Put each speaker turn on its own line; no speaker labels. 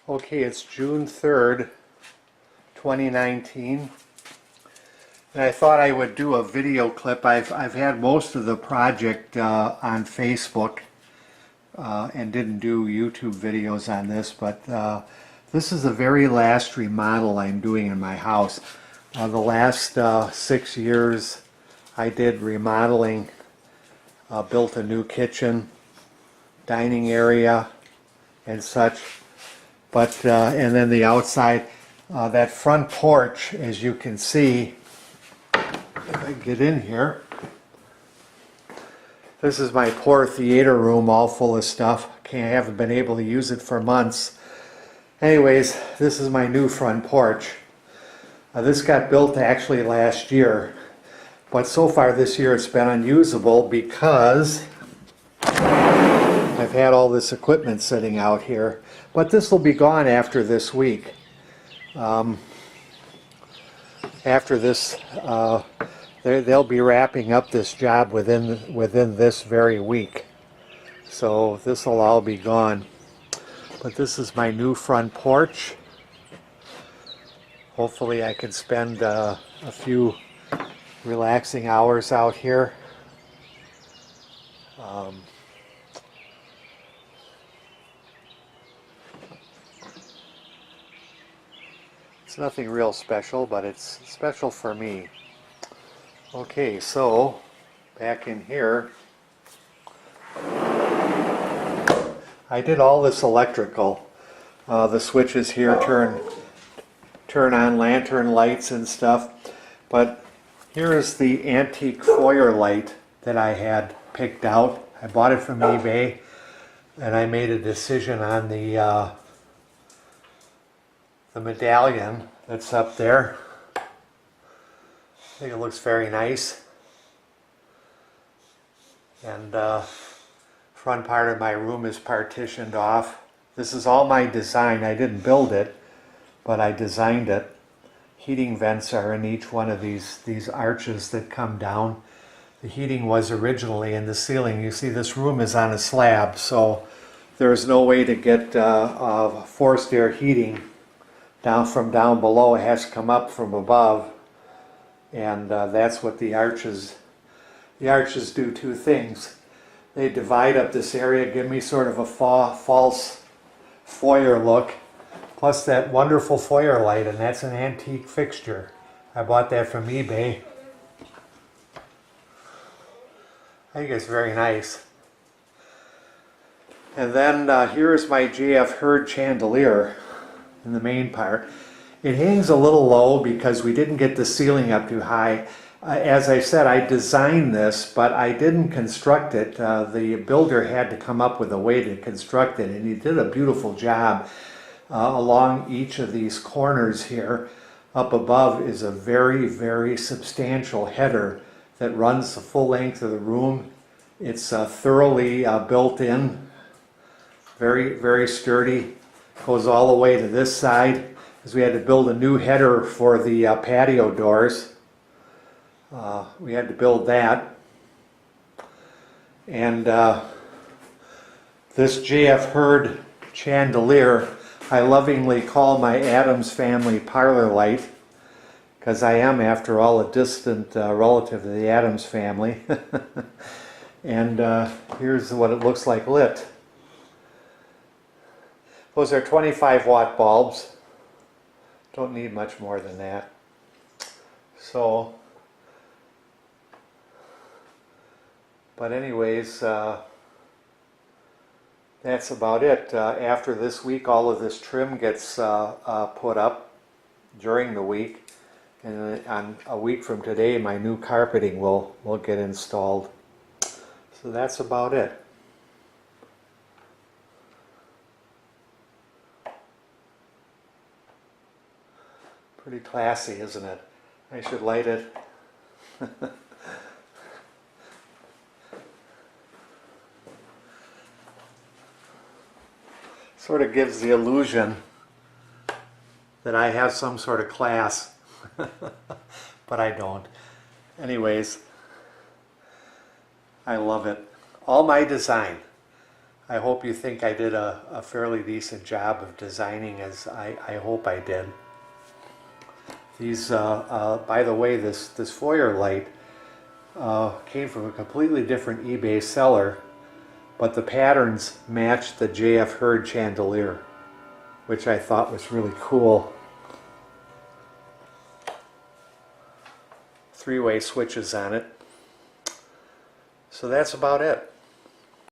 Okay, it's June 3rd, 2019, and I thought I would do a video clip. I've had most of the project on Facebook and didn't do YouTube videos on this, but this is the very last remodel I'm doing in my house. The last 6 years I did remodeling, built a new kitchen, dining area, and such. But and then the outside, that front porch, as you can see, if I get in here, this is my poor theater room, all full of stuff. Haven't been able to use it for months. Anyways, this is my new front porch. This got built actually last year, but so far this year it's been unusable because I've had all this equipment sitting out here. But this will be gone after this week. After this, they'll be wrapping up this job within this very week. So this will all be gone. But this is my new front porch. Hopefully I can spend a few relaxing hours out here. It's nothing real special, but it's special for me. Okay, so back in here, I did all this electrical. The switches here turn on lantern lights and stuff. But here is the antique foyer light that I had picked out. I bought it from eBay, and I made a decision on the medallion that's up there. I think it looks very nice. And front part of my room is partitioned off. This is all my design. I didn't build it, but I designed it. Heating vents are in each one of these arches that come down. The heating was originally in the ceiling. You see, this room is on a slab, so there is no way to get forced air heating from down below. It has to come up from above, and that's what the arches do. Two things: they divide up this area, give me sort of a false foyer look, plus that wonderful foyer light, and that's an antique fixture. I bought that from eBay. I think it's very nice. And then here is my J.F. Hurd chandelier in the main part. It hangs a little low because we didn't get the ceiling up too high. As I said, I designed this, but I didn't construct it. The builder had to come up with a way to construct it, and he did a beautiful job. Along each of these corners here, up above, is a very, very substantial header that runs the full length of the room. It's thoroughly built in, very, very sturdy. Goes all the way to this side, because we had to build a new header for the patio doors. We had to build that. And this J.F. Hurd chandelier, I lovingly call my Addams Family parlor light, because I am, after all, a distant relative of the Addams family. And here's what it looks like lit. Those are 25-watt bulbs. Don't need much more than that. So, but anyways, that's about it. After this week, all of this trim gets put up during the week. And on a week from today, my new carpeting will get installed. So that's about it. Pretty classy, isn't it? I should light it. Sort of gives the illusion that I have some sort of class, but I don't. Anyways, I love it. All my design. I hope you think I did a fairly decent job of designing, as I hope I did. These, by the way, this foyer light came from a completely different eBay seller, but the patterns matched the JF Hurd chandelier, which I thought was really cool. Three-way switches on it. So that's about it.